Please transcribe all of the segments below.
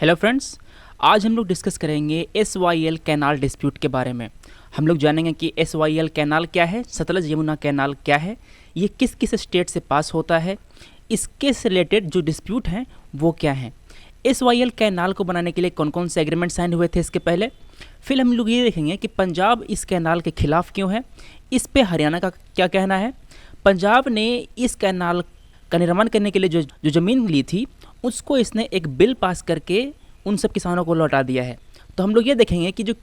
Hello friends, आज हम लोग डिस्कस करेंगे SYL कैनाल डिस्प्यूट के बारे में। हम लोग जानेंगे कि SYL कैनाल क्या है, सतलज यमुना कैनाल क्या है, ये किस किस स्टेट से पास होता है, इसके से रिलेटेड जो डिस्प्यूट हैं वो क्या हैं। SYL कैनाल को बनाने के लिए कौन कौन से एग्रीमेंट साइन हुए थे इसके पहले। फिर हम लोग ये देखेंगे कि पंजाब इस कैनाल के खिलाफ क्यों है, इस पे हरियाणा का क्या कहना है। पंजाब ने इस कैनाल का निर्माण करने के लिए जो ज़मीन ली थी उसको इसने एक बिल पास करके उन सब किसानों को लौटा दिया है। तो हम लोग ये देखेंगे कि जो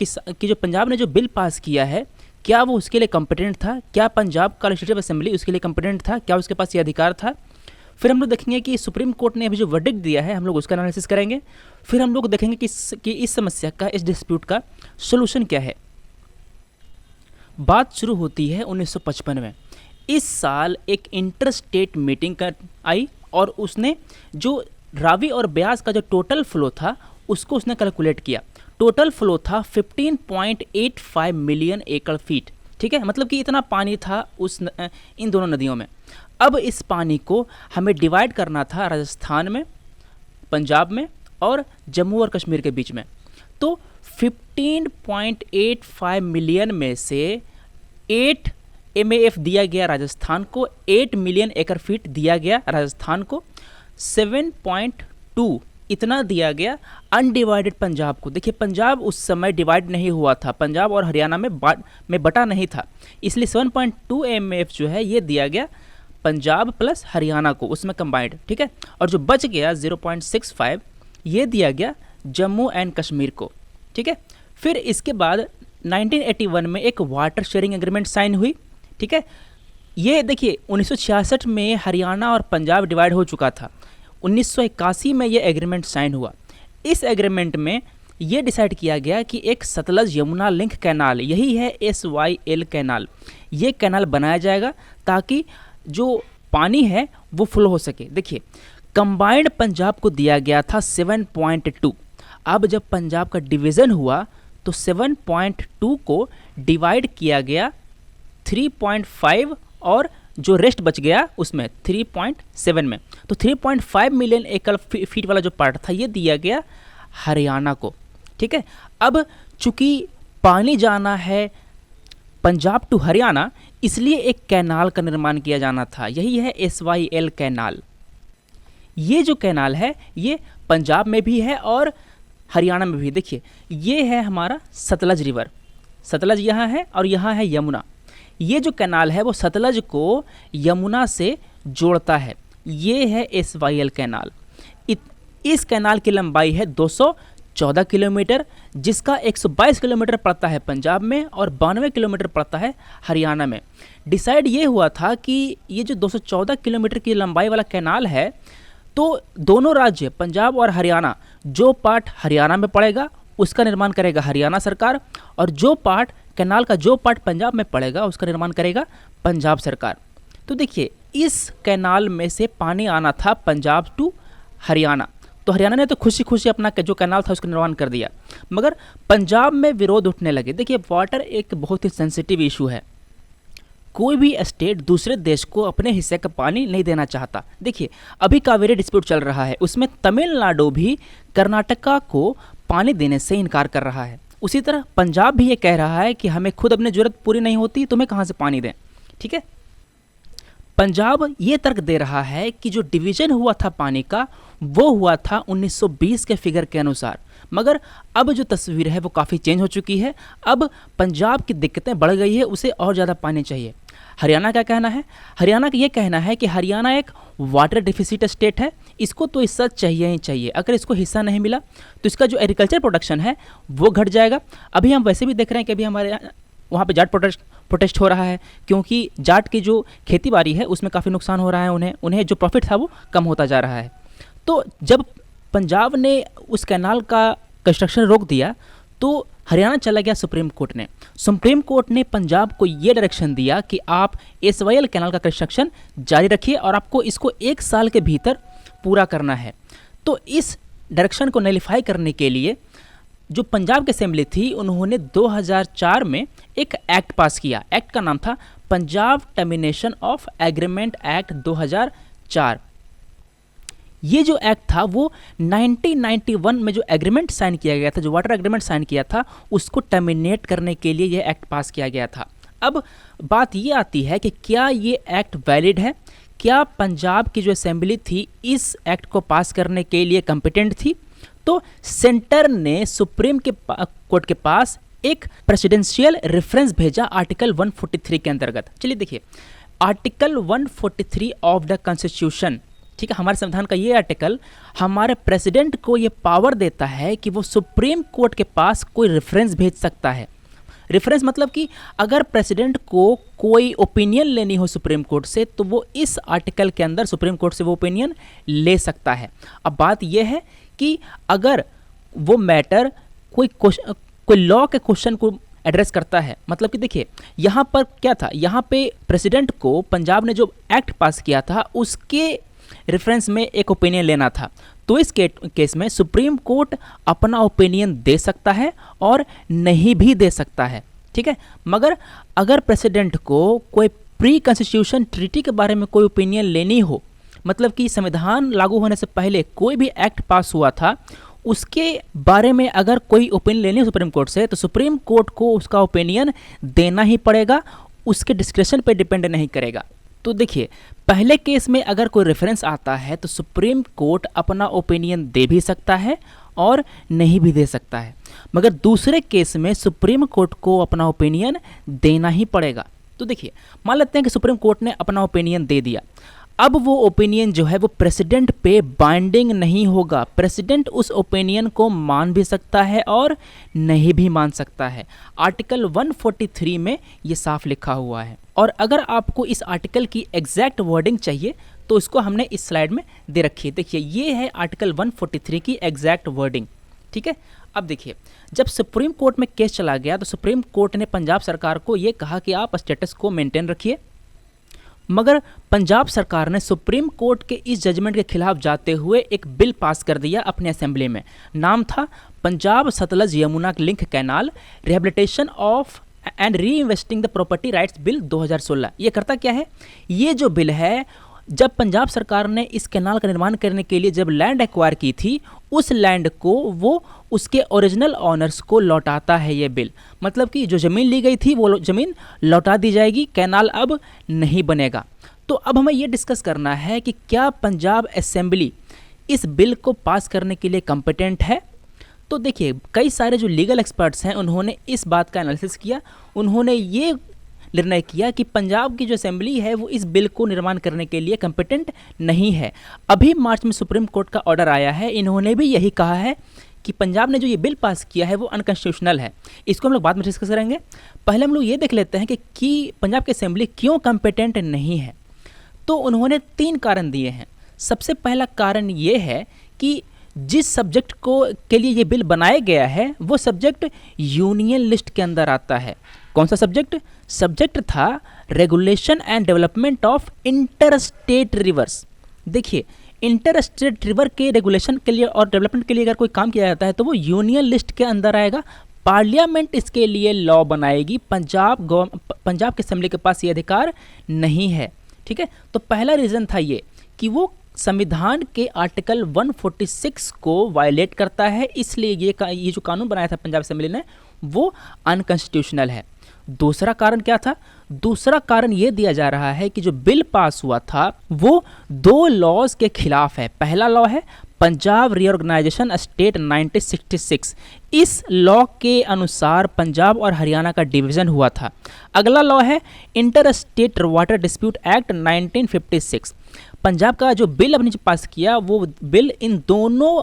पंजाब ने जो बिल पास किया है क्या वो उसके लिए कॉम्पिटेंट था, क्या पंजाब का लेजिस्लेटिव असेंबली उसके लिए कॉम्पिटेंट था, क्या उसके पास ये अधिकार था। फिर हम लोग देखेंगे कि सुप्रीम कोर्ट ने अभी जो वर्डिक्ट दिया है हम लोग उसका एनालिसिस करेंगे। फिर हम लोग देखेंगे कि इस समस्या का, इस डिस्प्यूट का सोल्यूशन क्या है। बात शुरू होती है 1955 में। इस साल एक इंटर स्टेट मीटिंग कर आई और उसने जो रावी और ब्यास का जो टोटल फ्लो था उसको उसने कैलकुलेट किया। टोटल फ्लो था 15.85 मिलियन एकड़ फीट। ठीक है, मतलब कि इतना पानी था इन दोनों नदियों में। अब इस पानी को हमें डिवाइड करना था राजस्थान में, पंजाब में और जम्मू और कश्मीर के बीच में। तो 15.85 मिलियन में से 8 MAF दिया गया राजस्थान को, 8 मिलियन एकड़ फीट दिया गया राजस्थान को, 7.2 इतना दिया गया अनडिवाइडेड पंजाब को। देखिए पंजाब उस समय डिवाइड नहीं हुआ था, पंजाब और हरियाणा में बटा नहीं था, इसलिए 7.2 MAF जो है ये दिया गया पंजाब प्लस हरियाणा को, उसमें कंबाइंड। ठीक है, और जो बच गया 0.65 ये दिया गया जम्मू एंड कश्मीर को। ठीक है, फिर इसके बाद 1981 में एक वाटर शेयरिंग एग्रीमेंट साइन हुई। ठीक है, ये देखिए 1966 में हरियाणा और पंजाब डिवाइड हो चुका था, 1981 में ये एग्रीमेंट साइन हुआ। इस एग्रीमेंट में ये डिसाइड किया गया कि एक सतलज यमुना लिंक कैनाल, यही है SYL कैनाल, ये कैनाल बनाया जाएगा ताकि जो पानी है वो फ्लो हो सके। देखिए कंबाइंड पंजाब को दिया गया था 7.2। अब जब पंजाब का डिवीज़न हुआ तो 7.2 को डिवाइड किया गया 3.5 और जो रेस्ट बच गया उसमें 3.7 में, तो 3.5 मिलियन एकड़ फीट वाला जो पार्ट था ये दिया गया हरियाणा को। ठीक है, अब चूंकि पानी जाना है पंजाब टू हरियाणा इसलिए एक कैनाल का निर्माण किया जाना था, यही है SYL कैनाल। ये जो कैनाल है ये पंजाब में भी है और हरियाणा में भी। देखिए ये है हमारा सतलज रिवर, सतलज यहाँ है और यहाँ है यमुना। ये जो कैनाल है वो सतलज को यमुना से जोड़ता है, ये है SYL कैनाल। इस कैनाल की लंबाई है 214 किलोमीटर, जिसका 122 किलोमीटर पड़ता है पंजाब में और 92 किलोमीटर पड़ता है हरियाणा में। डिसाइड ये हुआ था कि ये जो 214 किलोमीटर की लंबाई वाला कैनाल है तो दोनों राज्य पंजाब और हरियाणा, जो पार्ट हरियाणा में पड़ेगा उसका निर्माण करेगा हरियाणा सरकार, और जो पार्ट कैनाल का जो पार्ट पंजाब में पड़ेगा उसका निर्माण करेगा पंजाब सरकार। तो देखिए इस कैनाल में से पानी आना था पंजाब टू हरियाणा, तो हरियाणा ने तो खुशी खुशी अपना जो कैनाल था उसका निर्माण कर दिया, मगर पंजाब में विरोध उठने लगे। देखिए वाटर एक बहुत ही सेंसिटिव इशू है, कोई भी स्टेट दूसरे देश को अपने हिस्से का पानी नहीं देना चाहता। देखिए अभी कावेरी डिस्प्यूट चल रहा है, उसमें तमिलनाडु भी कर्नाटका को पानी देने से इनकार कर रहा है। उसी तरह पंजाब भी ये कह रहा है कि हमें खुद अपनी ज़रूरत पूरी नहीं होती, तुम्हें कहाँ से पानी दें। ठीक है, पंजाब ये तर्क दे रहा है कि जो डिवीज़न हुआ था पानी का वो हुआ था 1920 के फिगर के अनुसार, मगर अब जो तस्वीर है वो काफ़ी चेंज हो चुकी है। अब पंजाब की दिक्कतें बढ़ गई है, उसे और ज़्यादा पानी चाहिए। हरियाणा का कहना है, हरियाणा का ये कहना है कि हरियाणा एक वाटर डिफिसिट स्टेट है, इसको तो हिस्सा चाहिए ही चाहिए, अगर इसको हिस्सा नहीं मिला तो इसका जो एग्रीकल्चर प्रोडक्शन है वो घट जाएगा। अभी हम वैसे भी देख रहे हैं कि अभी हमारे वहाँ पे जाट प्रोटेस्ट हो रहा है, क्योंकि जाट की जो खेती बाड़ी है उसमें काफ़ी नुकसान हो रहा है, उन्हें जो प्रॉफिट था वो कम होता जा रहा है। तो जब पंजाब ने उस कैनाल का कंस्ट्रक्शन रोक दिया तो हरियाणा चला गया सुप्रीम कोर्ट ने। सुप्रीम कोर्ट ने पंजाब को ये डायरेक्शन दिया कि आप SYL कैनाल का कंस्ट्रक्शन जारी रखिए और आपको इसको 1 साल के भीतर पूरा करना है। तो इस डायरेक्शन को नलिफाई करने के लिए जो पंजाब की असेंबली थी उन्होंने 2004 में एक एक्ट पास किया। एक्ट का नाम था Punjab termination of agreement act 2004। ये जो एक्ट था वो 1991 में जो एग्रीमेंट साइन किया गया था, जो वाटर एग्रीमेंट साइन किया था, उसको टर्मिनेट करने के लिए ये एक्ट पास किया गया था। अब बात ये आती है कि क्या ये एक्ट वैलिड है, क्या पंजाब की जो असेंबली थी इस एक्ट को पास करने के लिए कॉम्पिटेंट थी। तो सेंटर ने सुप्रीम कोर्ट के पास एक प्रेसिडेंशियल रेफरेंस भेजा आर्टिकल 143 के अंतर्गत। चलिए देखिए, आर्टिकल 143 ऑफ द कॉन्स्टिट्यूशन, ठीक है, हमारे संविधान का ये आर्टिकल हमारे प्रेसिडेंट को ये पावर देता है कि वो सुप्रीम कोर्ट के पास कोई रेफरेंस भेज सकता है। रेफरेंस मतलब कि अगर प्रेसिडेंट को कोई ओपिनियन लेनी हो सुप्रीम कोर्ट से, तो वो इस आर्टिकल के अंदर सुप्रीम कोर्ट से वो ओपिनियन ले सकता है। अब बात यह है कि अगर वो मैटर कोई लॉ के क्वेश्चन को एड्रेस करता है, मतलब कि देखिए यहाँ पर क्या था, यहाँ पे प्रेसिडेंट को पंजाब ने जो एक्ट पास किया था उसके रेफरेंस में एक ओपिनियन लेना था, तो इस केस में सुप्रीम कोर्ट अपना ओपिनियन दे सकता है और नहीं भी दे सकता है, ठीक है। मगर अगर प्रेसिडेंट को कोई प्री कॉन्स्टिट्यूशन ट्रीटी के बारे में कोई ओपिनियन लेनी हो, मतलब कि संविधान लागू होने से पहले कोई भी एक्ट पास हुआ था, उसके बारे में अगर कोई ओपिनियन लेनी हो सुप्रीम कोर्ट से, तो सुप्रीम कोर्ट को उसका ओपिनियन देना ही पड़ेगा, उसके डिस्क्रिप्शन पे डिपेंड नहीं करेगा। तो देखिए, पहले केस में अगर कोई रेफरेंस आता है तो सुप्रीम कोर्ट अपना ओपिनियन दे भी सकता है और नहीं भी दे सकता है, मगर दूसरे केस में सुप्रीम कोर्ट को अपना ओपिनियन देना ही पड़ेगा। तो देखिए, मान लेते हैं कि सुप्रीम कोर्ट ने अपना ओपिनियन दे दिया, अब वो ओपिनियन जो है वो प्रेसिडेंट पे बाइंडिंग नहीं होगा। प्रेसिडेंट उस ओपिनियन को मान भी सकता है और नहीं भी मान सकता है। आर्टिकल 143 में ये साफ लिखा हुआ है। और अगर आपको इस आर्टिकल की एग्जैक्ट वर्डिंग चाहिए तो इसको हमने इस स्लाइड में दे रखी है। देखिए, ये है आर्टिकल 143 की एग्जैक्ट वर्डिंग, ठीक है। अब देखिए, जब सुप्रीम कोर्ट में केस चला गया तो सुप्रीम कोर्ट ने पंजाब सरकार को ये कहा कि आप स्टेटस को मेंटेन रखिए, मगर पंजाब सरकार ने सुप्रीम कोर्ट के इस जजमेंट के खिलाफ जाते हुए एक बिल पास कर दिया अपने असेंबली में। नाम था Punjab Sutlej Yamuna link canal rehabilitation of and reinvesting the property rights bill 2016। ये करता क्या है, ये जो बिल है, जब पंजाब सरकार ने इस कैनाल का निर्माण करने के लिए जब लैंड एक्वायर की थी, उस लैंड को वो उसके ओरिजिनल ऑनर्स को लौटाता है ये बिल। मतलब कि जो ज़मीन ली गई थी वो ज़मीन लौटा दी जाएगी, कैनाल अब नहीं बनेगा। तो अब हमें ये डिस्कस करना है कि क्या पंजाब असेंबली इस बिल को पास करने के लिए कॉम्पिटेंट है। तो देखिए, कई सारे जो लीगल एक्सपर्ट्स हैं उन्होंने इस बात का एनालिसिस किया, उन्होंने ये निर्णय किया कि पंजाब की जो असेंबली है वो इस बिल को निर्माण करने के लिए कॉम्पिटेंट नहीं है। अभी मार्च में सुप्रीम कोर्ट का ऑर्डर आया है, इन्होंने भी यही कहा है कि पंजाब ने जो ये बिल पास किया है वो अनकॉन्स्टिट्यूशनल है। इसको हम लोग बाद में डिस्कस करेंगे। पहले हम लोग ये देख लेते हैं कि पंजाब की असेंबली क्यों कॉम्पिटेंट नहीं है। तो उन्होंने 3 कारण दिए हैं। सबसे पहला कारण ये है कि जिस सब्जेक्ट के लिए ये बिल बनाया गया है वो सब्जेक्ट यूनियन लिस्ट के अंदर आता है। कौन सा सब्जेक्ट था regulation and development of interstate reverse. देखिए, इंटरस्टेट रिवर के रेगुलेशन के लिए और डेवलपमेंट के लिए अगर कोई काम किया जाता है तो वो यूनियन लिस्ट के अंदर आएगा। पार्लियामेंट इसके लिए लॉ बनाएगी, पंजाब की असेंबली के पास ये अधिकार नहीं है, ठीक है। तो पहला रीज़न था ये कि वो संविधान के आर्टिकल 146 को वायलेट करता है, इसलिए ये जो कानून बनाया था पंजाब असेंबली ने वो अनकॉन्स्टिट्यूशनल है। दूसरा कारण क्या था, दूसरा कारण ये दिया जा रहा है कि जो बिल पास हुआ था वो 2 लॉज के खिलाफ है। पहला लॉ है पंजाब रीऑर्गेनाइजेशन स्टेट 1966, इस लॉ के अनुसार पंजाब और हरियाणा का डिवीज़न हुआ था। अगला लॉ है inter state water dispute act 1956। Punjab का जो बिल अपने पास किया वो बिल इन दोनों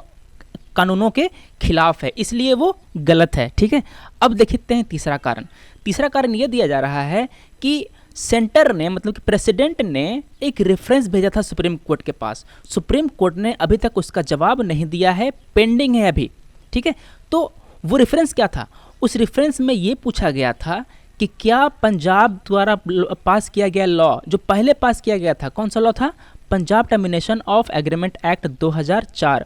कानूनों के खिलाफ है, इसलिए वो गलत है, ठीक है। अब देखते हैं तीसरा कारण ये दिया जा रहा है कि सेंटर ने, मतलब कि प्रेसिडेंट ने एक रेफरेंस भेजा था सुप्रीम कोर्ट के पास। सुप्रीम कोर्ट ने अभी तक उसका जवाब नहीं दिया है, पेंडिंग है अभी, ठीक है। तो वो रेफरेंस क्या था, उस रेफरेंस में ये पूछा गया था कि क्या पंजाब द्वारा पास किया गया लॉ, जो पहले पास किया गया था, कौन सा लॉ था, Punjab termination of agreement act 2004,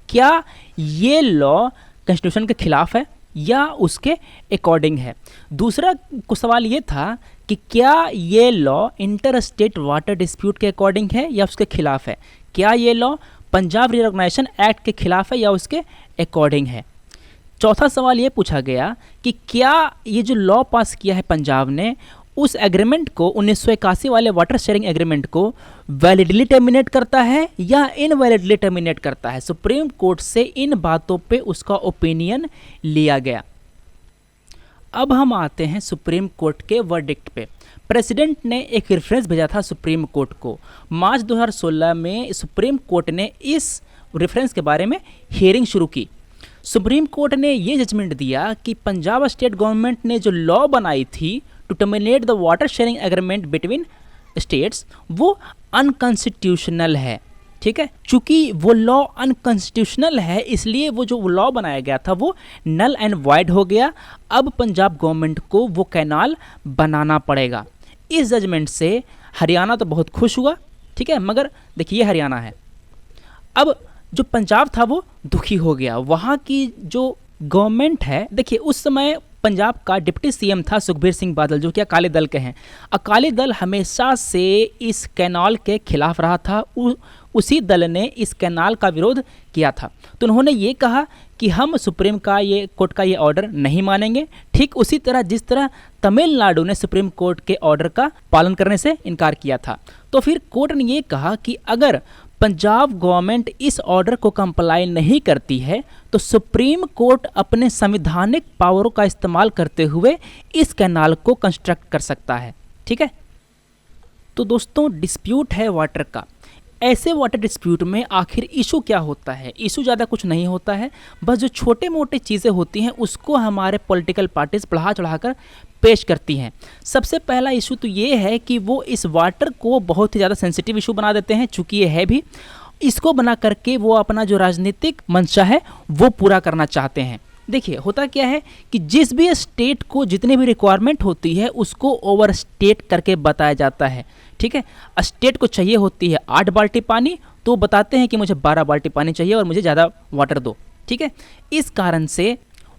क्या ये लॉ कॉन्स्टिट्यूशन के खिलाफ है या उसके अकॉर्डिंग है। दूसरा सवाल ये था कि क्या ये law inter state water dispute के अकॉर्डिंग है या उसके खिलाफ है, क्या ये लॉ पंजाब रीऑर्गेनाइजेशन एक्ट के खिलाफ है या उसके अकॉर्डिंग है। चौथा सवाल ये पूछा गया कि क्या ये जो लॉ पास किया है पंजाब ने, उस एग्रीमेंट को 1981 वाले वाटर शेयरिंग एग्रीमेंट को वैलिडली टर्मिनेट करता है या इनवैलिडली टर्मिनेट करता है। सुप्रीम कोर्ट से इन बातों पे उसका ओपिनियन लिया गया। अब हम आते हैं सुप्रीम कोर्ट के वर्डिक्ट पे। प्रेसिडेंट ने एक रेफरेंस भेजा था सुप्रीम कोर्ट को। मार्च 2016 में सुप्रीम कोर्ट ने इस रेफरेंस के बारे में हियरिंग शुरू की। सुप्रीम कोर्ट ने ये जजमेंट दिया कि पंजाब स्टेट गवर्नमेंट ने जो लॉ बनाई थी to terminate the water sharing agreement between states, वो अनकॉन्स्टिट्यूशनल है। ठीक है, चूंकि वो लॉ अनकॉन्स्टिट्यूशनल है इसलिए वो जो लॉ बनाया गया था वो नल एंड वाइड हो गया। अब पंजाब गवर्नमेंट को वो कैनाल बनाना पड़ेगा। इस जजमेंट से हरियाणा तो बहुत खुश हुआ, ठीक है, मगर देखिए हरियाणा है, अब जो पंजाब था वो दुखी हो गया। वहाँ की जो गवर्नमेंट है, देखिए उस समय पंजाब का डिप्टी सीएम था सुखबीर सिंह बादल, जो कि अकाली दल के हैं। अकाली दल हमेशा से इस कैनाल के खिलाफ रहा था। उसी दल ने इस कैनाल का विरोध किया था। तो उन्होंने ये कहा कि हम सुप्रीम का ये कोर्ट का ये ऑर्डर नहीं मानेंगे। ठीक उसी तरह जिस तरह तमिलनाडु ने सुप्रीम कोर्ट के ऑर्डर का पालन करने से इनकार किया था। तो फिर कोर्ट ने ये कहा कि अगर पंजाब गवर्नमेंट इस ऑर्डर को कंप्लाई नहीं करती है तो सुप्रीम कोर्ट अपने संवैधानिक पावरों का इस्तेमाल करते हुए इस कैनाल को कंस्ट्रक्ट कर सकता है। ठीक है, तो दोस्तों डिस्प्यूट है वाटर का। ऐसे वाटर डिस्प्यूट में आखिर इशू क्या होता है? इशू ज़्यादा कुछ नहीं होता है, बस जो छोटे मोटे चीज़ें होती हैं उसको हमारे पॉलिटिकल पार्टीज बढ़ा चढ़ाकर पेश करती हैं। सबसे पहला इशू तो ये है कि वो इस वाटर को बहुत ही ज़्यादा सेंसिटिव इशू बना देते हैं, चूँकि ये है भी। इसको बना करके वो अपना जो राजनीतिक मंशा है वो पूरा करना चाहते हैं। देखिए होता क्या है कि जिस भी स्टेट को जितनी भी रिक्वायरमेंट होती है उसको ओवर स्टेट करके बताया जाता है। ठीक है, स्टेट को चाहिए होती है 8 बाल्टी पानी, तो बताते हैं कि मुझे 12 बाल्टी पानी चाहिए और मुझे ज़्यादा वाटर दो। ठीक है, इस कारण से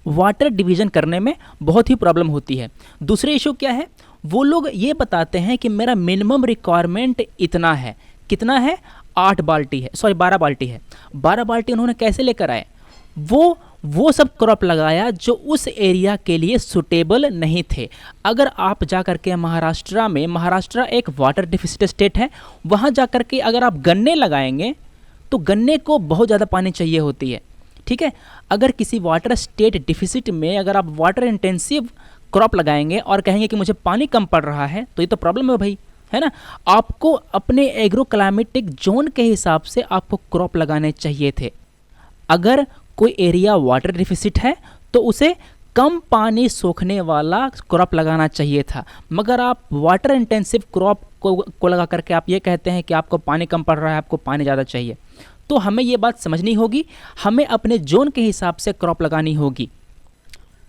वाटर डिवीज़न करने में बहुत ही प्रॉब्लम होती है। दूसरे इशू क्या है, वो लोग ये बताते हैं कि मेरा मिनिमम रिक्वायरमेंट इतना है। कितना है? 8 बाल्टी है, सॉरी 12 बाल्टी है। 12 बाल्टी उन्होंने कैसे लेकर आए? वो सब क्रॉप लगाया जो उस एरिया के लिए सुटेबल नहीं थे। अगर आप जा कर के महाराष्ट्र में, महाराष्ट्र एक वाटर डिफिसिट स्टेट है, वहाँ जा कर के अगर आप गन्ने लगाएंगे तो गन्ने को बहुत ज़्यादा पानी चाहिए होती है। ठीक है, अगर किसी वाटर स्टेट डिफिसिट में अगर आप वाटर इंटेंसिव क्रॉप लगाएंगे और कहेंगे कि मुझे पानी कम पड़ रहा है तो ये तो प्रॉब्लम है भाई, है ना। आपको अपने एग्रो क्लाइमेटिक जोन के हिसाब से आपको क्रॉप लगाने चाहिए थे। अगर कोई एरिया वाटर डिफिसिट है तो उसे कम पानी सोखने वाला क्रॉप लगाना चाहिए था, मगर आप वाटर इंटेंसिव क्रॉप को लगा करके आप ये कहते हैं कि आपको पानी कम पड़ रहा है, आपको पानी ज़्यादा चाहिए। तो हमें ये बात समझनी होगी, हमें अपने जोन के हिसाब से क्रॉप लगानी होगी।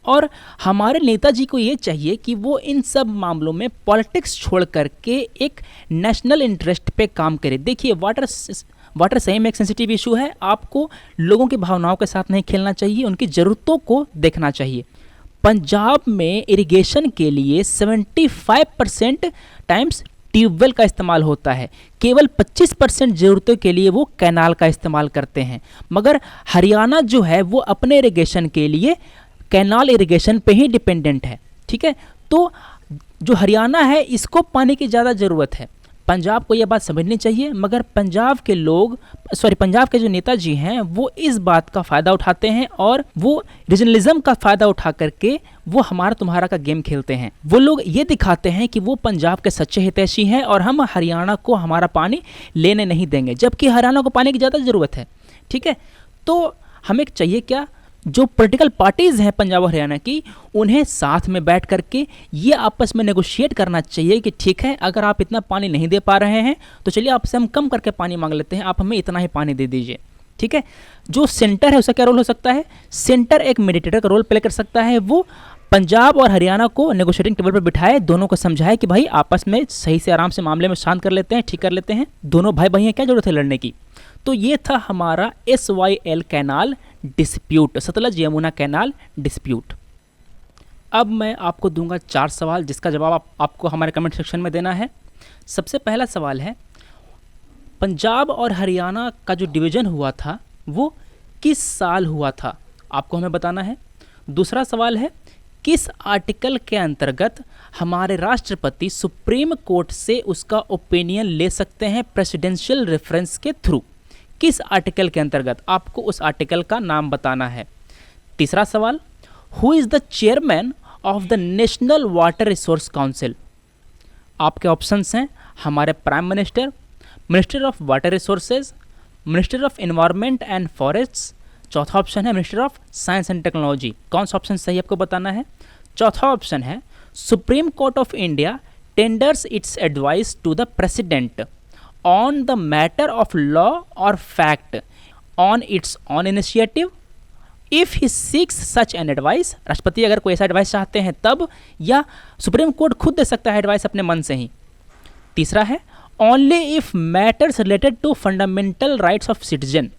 और हमारे नेताजी को ये चाहिए कि वो इन सब मामलों में पॉलिटिक्स छोड़ करके एक नेशनल इंटरेस्ट पे काम करे। देखिए वाटर सही में एक सेंसिटिव इशू है। आपको लोगों की भावनाओं के साथ नहीं खेलना चाहिए, उनकी ज़रूरतों को देखना चाहिए। पंजाब में इरिगेशन के लिए 75% टाइम्स ट्यूबवेल का इस्तेमाल होता है, केवल 25% ज़रूरतों के लिए वो कैनाल का इस्तेमाल करते हैं। मगर हरियाणा जो है वो अपने इरिगेशन के लिए कैनाल इरिगेशन पे ही डिपेंडेंट है। ठीक है, तो जो हरियाणा है इसको पानी की ज़्यादा ज़रूरत है। पंजाब को यह बात समझनी चाहिए, मगर पंजाब के जो नेताजी हैं वो इस बात का फ़ायदा उठाते हैं और वो रीजनलिज्म का फ़ायदा उठा करके वो हमारा तुम्हारा का गेम खेलते हैं। वो लोग ये दिखाते हैं कि वो पंजाब के सच्चे हितैषी हैं और हम हरियाणा को हमारा पानी लेने नहीं देंगे, जबकि हरियाणा को पानी की ज़्यादा ज़रूरत है। ठीक है, तो हमें चाहिए क्या, जो पॉलिटिकल पार्टीज़ हैं पंजाब और हरियाणा की, उन्हें साथ में बैठ करके ये आपस में नेगोशिएट करना चाहिए कि ठीक है अगर आप इतना पानी नहीं दे पा रहे हैं तो चलिए आपसे हम कम करके पानी मांग लेते हैं, आप हमें इतना ही पानी दे दीजिए। ठीक है, जो सेंटर है उसका क्या रोल हो सकता है? सेंटर एक मीडिएटर का रोल प्ले कर सकता है। वो पंजाब और हरियाणा को नेगोशिएटिंग टेबल पर बिठाए, दोनों को समझाए कि भाई आपस में सही से आराम से मामले में शांत कर लेते हैं, ठीक कर लेते हैं, दोनों भाई भाई हैं, क्या जरूरत है लड़ने की। तो ये था हमारा SYL canal dispute, Sutlej Yamuna canal dispute. अब मैं आपको दूंगा 4 सवाल जिसका जवाब आपको हमारे कमेंट सेक्शन में देना है। सबसे पहला सवाल है, पंजाब और हरियाणा का जो डिवीज़न हुआ था वो किस साल हुआ था, आपको हमें बताना है। दूसरा सवाल है, किस आर्टिकल के अंतर्गत हमारे राष्ट्रपति सुप्रीम कोर्ट से उसका ओपिनियन ले सकते हैं प्रेसिडेंशियल रेफरेंस के थ्रू। किस आर्टिकल के अंतर्गत, आपको उस आर्टिकल का नाम बताना है। तीसरा सवाल, who is the chairman of the national water resource council. आपके ऑप्शंस हैं हमारे prime minister, minister of water resources, minister of environment and forests, चौथा ऑप्शन है minister of science and technology. कौन सा ऑप्शन सही आपको बताना है। चौथा ऑप्शन है supreme court of India tenders its advice to the president on the matter of law और fact on its own initiative if he seeks such an advice. राष्ट्रपति अगर कोई ऐसा एडवाइस चाहते हैं तब, या सुप्रीम कोर्ट खुद दे सकता है एडवाइस अपने मन से ही। तीसरा है only if matters related to fundamental rights of citizen.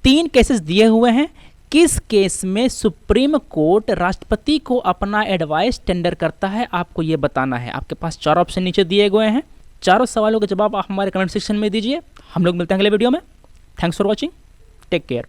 3 cases दिए हुए हैं, किस केस में सुप्रीम कोर्ट राष्ट्रपति को अपना एडवाइस टेंडर करता है, आपको ये बताना है। आपके पास 4 ऑप्शन नीचे दिए गए हैं, चारों सवालों के जवाब आप हमारे कमेंट सेक्शन में दीजिए। हम लोग मिलते हैं अगले वीडियो में। Thanks for watching, take care.